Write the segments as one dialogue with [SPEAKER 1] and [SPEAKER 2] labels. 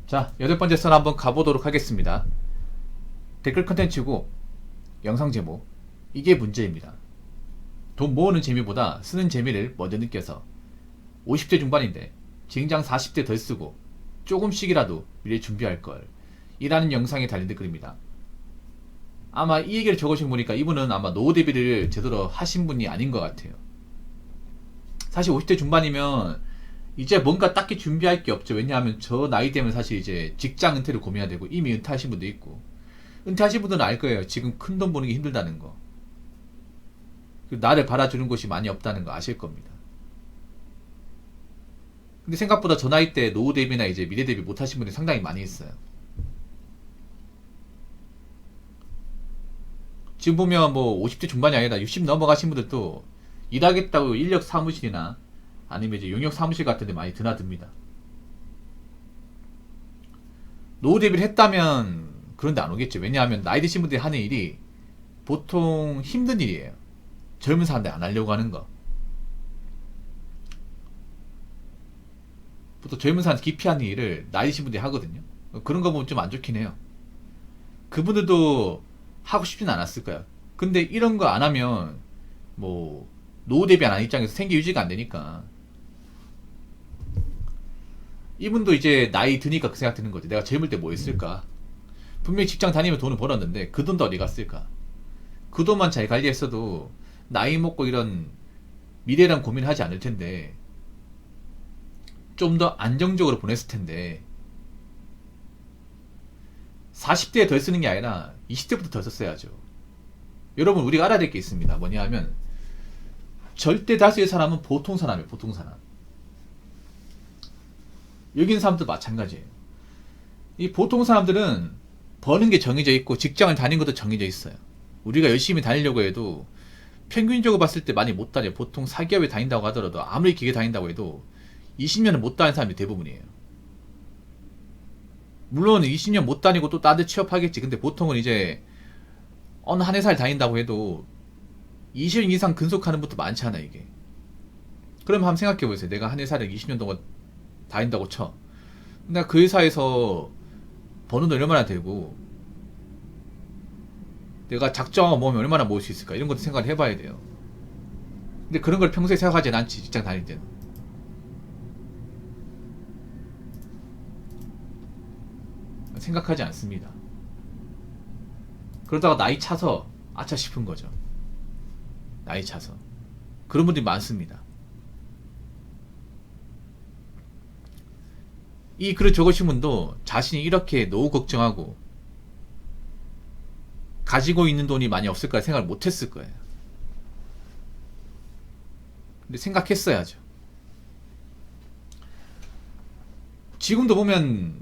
[SPEAKER 1] 자, 8번째 선 한번 가보도록 하겠습니다. 댓글 컨텐츠고 영상 제목, 이게 문제입니다. 돈 모으는 재미보다 쓰는 재미를 먼저 느껴서 50대 중반인데 진작 40대 덜 쓰고 조금씩이라도 미래 준비할 걸 이라는 영상에 달린 댓글입니다. 아마 이 얘기를 적으신 거 보니까 이분은 아마 노후 대비를 제대로 하신 분이 아닌 것 같아요. 사실 50대 중반이면 이제 뭔가 딱히 준비할 게 없죠. 왜냐하면 저 나이 되면 사실 이제 직장 은퇴를 고민해야 되고 이미 은퇴하신 분도 있고, 은퇴하신 분들은 알 거예요. 지금 큰 돈 버는 게 힘들다는 거. 나를 받아주는 곳이 많이 없다는 거 아실 겁니다. 근데 생각보다 저 나이 때 노후 대비나 이제 미래 대비 못 하신 분이 상당히 많이 있어요. 지금 보면 뭐 50대 중반이 아니라 60 넘어가신 분들도 일하겠다고 인력 사무실이나 아니면 이제 용역 사무실 같은 데 많이 드나듭니다. 노후 대비를 했다면 그런데 안 오겠죠. 왜냐하면 나이 드신 분들이 하는 일이 보통 힘든 일이에요. 젊은 사람들 안 하려고 하는 거. 보통 젊은 사람들 기피하는 일을 나이 드신 분들이 하거든요. 그런 거 보면 좀 안 좋긴 해요. 그분들도 하고 싶진 않았을 거야. 근데 이런 거 안 하면 뭐 노후 대비 안 하는 입장에서 생계 유지가 안 되니까 이분도 이제 나이 드니까 그 생각 드는 거지. 내가 젊을 때 뭐 했을까? 분명히 직장 다니면 돈을 벌었는데 그 돈도 어디 갔을까? 그 돈만 잘 관리했어도 나이 먹고 이런 미래란 고민을 하지 않을 텐데, 좀 더 안정적으로 보냈을 텐데 40대에 덜 쓰는 게 아니라 20대부터 덜 썼어야죠. 여러분, 우리가 알아야 될 게 있습니다. 뭐냐 하면 절대 다수의 사람은 보통 사람이에요. 보통 사람. 여기 있는 사람도 마찬가지예요. 이 보통 사람들은 버는 게 정해져 있고 직장을 다니는 것도 정해져 있어요. 우리가 열심히 다니려고 해도 평균적으로 봤을 때 많이 못 다녀요. 보통 4개월에 다닌다고 하더라도, 아무리 길게 다닌다고 해도 20년은 못 다니는 사람이 대부분이에요. 물론 20년 못 다니고 또 딴 데 취업하겠지. 근데 보통은 이제 어느 한 회사를 다닌다고 해도 20년 이상 근속하는 분도 많지 않아 이게. 그럼 한번 생각해 보세요. 내가 한 회사를 20년 동안 다닌다고 쳐. 근데 그 회사에서 버는 돈 얼마나 되고, 내가 작정하고 모으면 얼마나 모을 수 있을까, 이런 것도 생각을 해봐야 돼요. 근데 그런 걸 평소에 생각하진 않지, 직장 다닐 때는. 생각하지 않습니다. 그러다가 나이 차서 아차 싶은 거죠. 나이 차서. 그런 분들이 많습니다. 이 글을 적으신 분도 자신이 이렇게 노후 걱정하고 가지고 있는 돈이 많이 없을까 생각을 못했을 거예요. 근데 생각했어야죠. 지금도 보면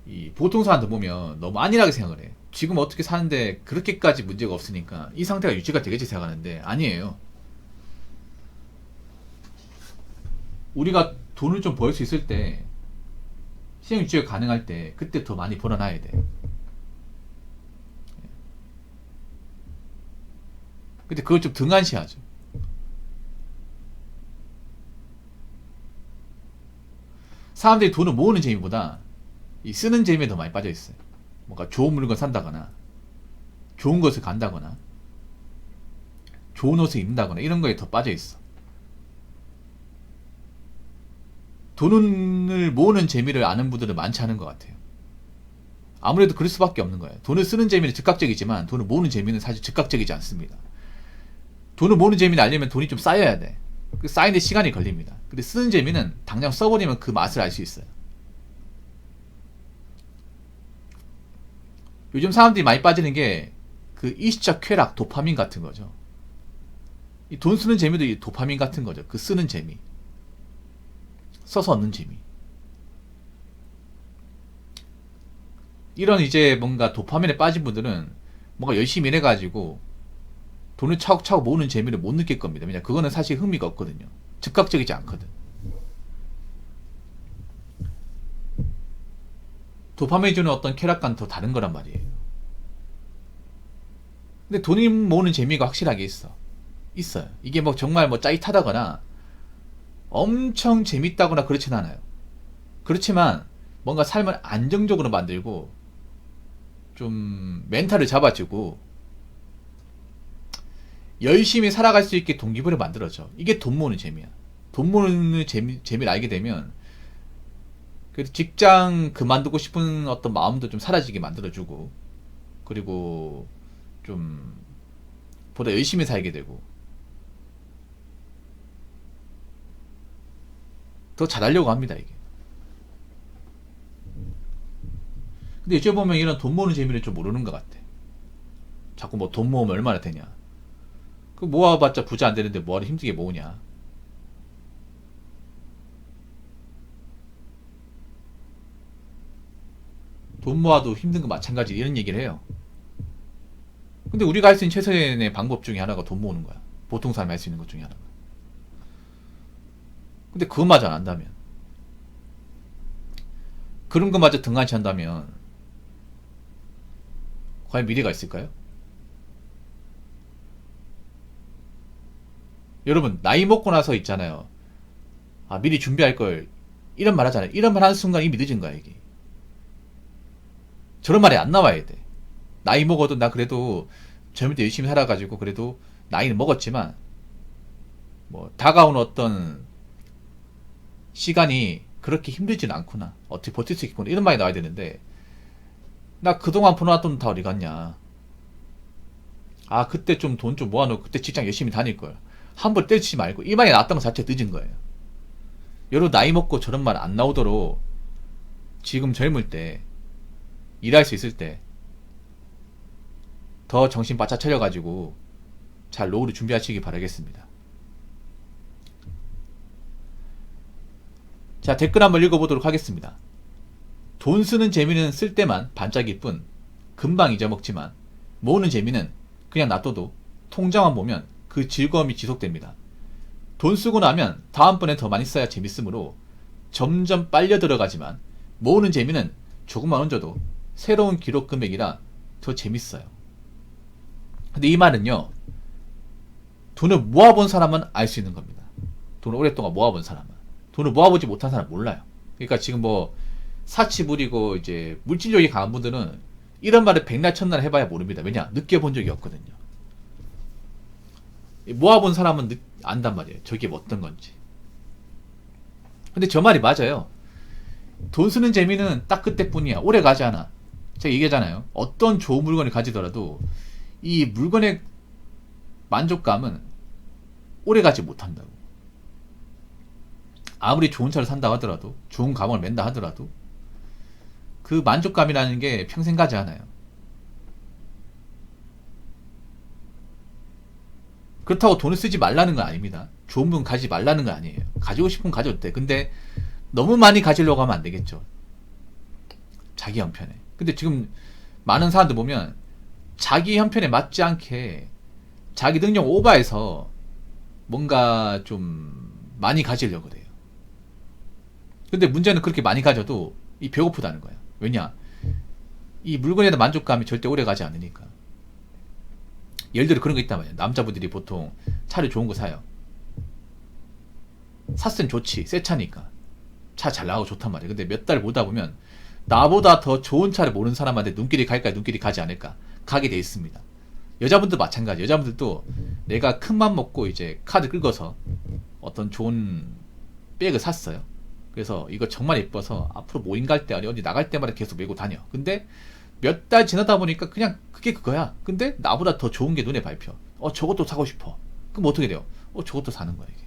[SPEAKER 1] 이 보통 사람들 보면 너무 안일하게 생각을 해요. 지금 어떻게 사는데 그렇게까지 문제가 없으니까 이 상태가 유지가 되겠지 생각하는데 아니에요. 우리가 돈을 좀 벌 수 있을 때, 시장 유지가 가능할 때, 그때 더 많이 벌어놔야 돼. 근데 그걸 좀 등한시하죠. 사람들이 돈을 모으는 재미보다 이 쓰는 재미에 더 많이 빠져 있어요. 뭔가 좋은 물건 산다거나, 좋은 것을 간다거나, 좋은 옷을 입는다거나, 이런 거에 더 빠져 있어. 돈을 모으는 재미를 아는 분들은 많지 않은 것 같아요. 아무래도 그럴 수밖에 없는 거예요. 돈을 쓰는 재미는 즉각적이지만 돈을 모으는 재미는 사실 즉각적이지 않습니다. 돈을 모으는 재미를 알려면 돈이 좀 쌓여야 돼. 그 쌓이는데 시간이 걸립니다. 근데 쓰는 재미는 당장 써버리면 그 맛을 알 수 있어요. 요즘 사람들이 많이 빠지는 게 그 일시적 쾌락, 도파민 같은 거죠. 이 돈 쓰는 재미도 이 도파민 같은 거죠. 그 쓰는 재미, 써서 얻는 재미. 이런 이제 뭔가 도파민에 빠진 분들은 뭔가 열심히 일해가지고 돈을 차곡차곡 모으는 재미를 못 느낄 겁니다. 왜냐, 그거는 사실 흥미가 없거든요. 즉각적이지 않거든. 도파민이 주는 어떤 쾌락과는 더 다른 거란 말이에요. 근데 돈이 모으는 재미가 확실하게 있어요. 이게 뭐 정말 뭐 짜릿하다거나 엄청 재밌다거나 그렇진 않아요. 그렇지만 뭔가 삶을 안정적으로 만들고 좀 멘탈을 잡아주고 열심히 살아갈 수 있게 동기부여를 만들어줘. 이게 돈 모으는 재미야. 돈 모으는 재미를 알게 되면 그래도 직장 그만두고 싶은 어떤 마음도 좀 사라지게 만들어주고, 그리고 좀 보다 열심히 살게 되고 더 잘하려고 합니다, 이게. 근데 이제 보면 이런 돈 모으는 재미를 좀 모르는 것 같아. 자꾸 뭐 돈 모으면 얼마나 되냐. 그 모아봤자 부자 안 되는데 뭐하러 힘들게 모으냐. 돈 모아도 힘든 거 마찬가지, 이런 얘기를 해요. 근데 우리가 할 수 있는 최선의 방법 중에 하나가 돈 모으는 거야. 보통 사람이 할 수 있는 것 중에 하나가. 근데 그것마저 안 한다면, 그런 것마저 등한시 한다면 과연 미래가 있을까요? 여러분, 나이 먹고 나서 있잖아요. 아, 미리 준비할 걸, 이런 말 하잖아요. 이런 말 하는 순간 이미 늦은 거야, 이게. 저런 말이 안 나와야 돼. 나이 먹어도 나 그래도 젊을 때 열심히 살아가지고 그래도 나이는 먹었지만 뭐 다가오는 어떤 시간이 그렇게 힘들지는 않구나. 어떻게 버틸 수 있구나. 이런 말이 나와야 되는데, 나 그동안 벌어놨던 돈 다 어디 갔냐. 아, 그때 좀 돈 좀 모아놓고 그때 직장 열심히 다닐걸. 한 번 때리지 말고. 이 말이 나왔던 것 자체가 늦은 거예요. 여러분, 나이 먹고 저런 말 안 나오도록 지금 젊을 때 일할 수 있을 때 더 정신 바짝 차려가지고 잘 노후를 준비하시기 바라겠습니다. 자, 댓글 한번 읽어보도록 하겠습니다. 돈 쓰는 재미는 쓸 때만 반짝일 뿐 금방 잊어먹지만 모으는 재미는 그냥 놔둬도 통장만 보면 그 즐거움이 지속됩니다. 돈 쓰고 나면 다음번에 더 많이 써야 재밌으므로 점점 빨려 들어가지만 모으는 재미는 조금만 얹어도 새로운 기록 금액이라 더 재밌어요. 근데 이 말은요, 돈을 모아본 사람은 알 수 있는 겁니다. 돈을 오랫동안 모아본 사람은. 돈을 모아보지 못한 사람은 몰라요. 그러니까 지금 뭐 사치 부리고 이제 물질력이 강한 분들은 이런 말을 백날 천날 해봐야 모릅니다. 왜냐? 느껴본 적이 없거든요. 모아본 사람은 안단 말이에요. 저게 어떤 건지. 근데 저 말이 맞아요. 돈 쓰는 재미는 딱 그때뿐이야. 오래 가지 않아. 제가 얘기하잖아요. 어떤 좋은 물건을 가지더라도 이 물건의 만족감은 오래 가지 못한다고. 아무리 좋은 차를 산다 하더라도, 좋은 가방을 맨다 하더라도 그 만족감이라는 게 평생 가지 않아요. 그렇다고 돈을 쓰지 말라는 건 아닙니다. 좋은 분 가지 말라는 건 아니에요. 가지고 싶으면 가져도 돼. 근데 너무 많이 가지려고 하면 안 되겠죠. 자기 형편에. 근데 지금 많은 사람들 보면 자기 형편에 맞지 않게 자기 능력 오버해서 뭔가 좀 많이 가지려고 그래요. 근데 문제는 그렇게 많이 가져도 이 배고프다는 거야. 왜냐? 이 물건에 대한 만족감이 절대 오래 가지 않으니까. 예를 들어 그런 거 있단 말이야. 남자분들이 보통 차를 좋은 거 사요. 샀으면 좋지. 새 차니까. 차 잘 나가고 좋단 말이야. 근데 몇 달 보다 보면 나보다 더 좋은 차를 모르는 사람한테 눈길이 갈까, 눈길이 가지 않을까? 가게 돼 있습니다. 여자분도 마찬가지. 여자분들도 내가 큰 맘 먹고 이제 카드 긁어서 어떤 좋은 백을 샀어요. 그래서 이거 정말 예뻐서 앞으로 모임 갈 때 아니 어디 나갈 때마다 계속 메고 다녀. 근데 몇 달 지나다 보니까 그냥 그게 그거야. 근데 나보다 더 좋은 게 눈에 밟혀. 저것도 사고 싶어. 그럼 어떻게 돼요? 저것도 사는 거야, 이게.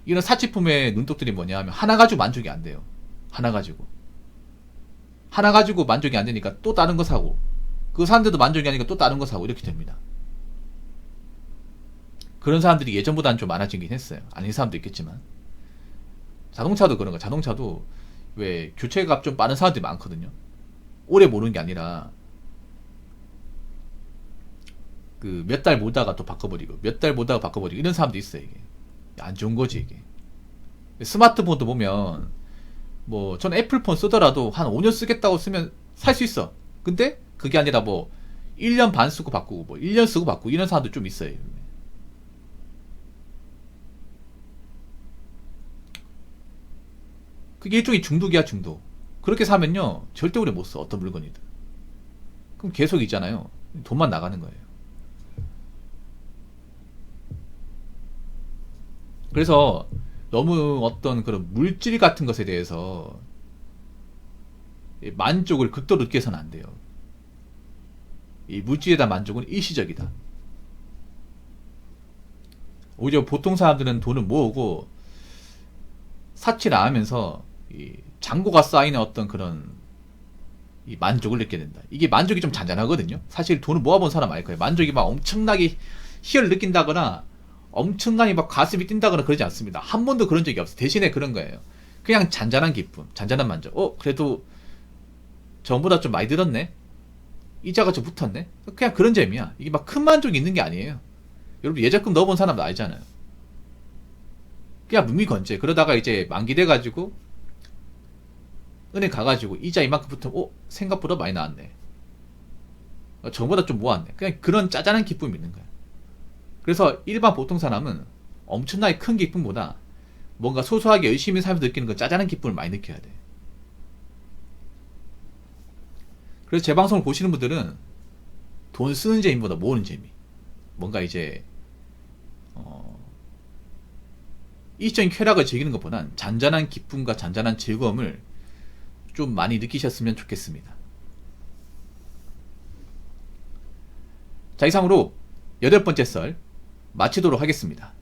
[SPEAKER 1] 이런 사치품의 눈독들이 뭐냐 하면 하나 가지고 만족이 안 돼요. 하나 가지고 만족이 안 되니까 또 다른 거 사고, 그 사람들도 만족이 아니니까 또 다른 거 사고, 이렇게 됩니다. 그런 사람들이 예전보다는 좀 많아지긴 했어요. 아닌 사람도 있겠지만. 자동차도 그런 거. 자동차도 왜 교체가 좀 빠른 사람들이 많거든요. 오래 모르는 게 아니라 그 몇 달 모다가 또 바꿔버리고 몇 달 모다가 바꿔버리고 이런 사람도 있어요. 이게 안 좋은 거지, 이게. 스마트폰도 보면 뭐 전 애플폰 쓰더라도 한 5년 쓰겠다고 쓰면 살 수 있어. 근데 그게 아니라 뭐 1년 반 쓰고 바꾸고 뭐 1년 쓰고 바꾸고 이런 사람도 좀 있어요. 그게 일종의 중독이야, 중독. 그렇게 사면요, 절대 오래 못 써, 어떤 물건이든. 그럼 계속 있잖아요. 돈만 나가는 거예요. 그래서 너무 어떤 그런 물질 같은 것에 대해서 만족을 극도로 느껴서는 안 돼요. 이 물질에 대한 만족은 일시적이다. 오히려 보통 사람들은 돈을 모으고 사치를 안 하면서 이 잔고가 쌓이는 어떤 그런 이 만족을 느끼게 된다. 이게 만족이 좀 잔잔하거든요. 사실 돈을 모아본 사람 알 거예요. 만족이 막 엄청나게 희열을 느낀다거나 엄청나게 막 가슴이 뛴다거나 그러지 않습니다. 한 번도 그런 적이 없어요. 대신에 그런 거예요. 그냥 잔잔한 기쁨, 잔잔한 만족. 그래도 전보다 좀 많이 들었네? 이자가 좀 붙었네? 그냥 그런 재미야. 이게 막 큰 만족이 있는 게 아니에요. 여러분 예적금 넣어본 사람도 알잖아요. 그냥 무미건재. 그러다가 이제 만기 돼가지고 은행 가가지고 이자 이만큼 붙으면 생각보다 많이 나왔네. 전보다 좀 모았네. 그냥 그런 짜잔한 기쁨이 있는 거야. 그래서 일반 보통 사람은 엄청나게 큰 기쁨보다 뭔가 소소하게 열심히 살면서 느끼는 그 짜잔한 기쁨을 많이 느껴야 돼. 그래서 제 방송을 보시는 분들은 돈 쓰는 재미보다 모으는 재미, 뭔가 이제 일적인 쾌락을 즐기는 것보단 잔잔한 기쁨과 잔잔한 즐거움을 좀 많이 느끼셨으면 좋겠습니다. 자, 이상으로 8번째 썰 마치도록 하겠습니다.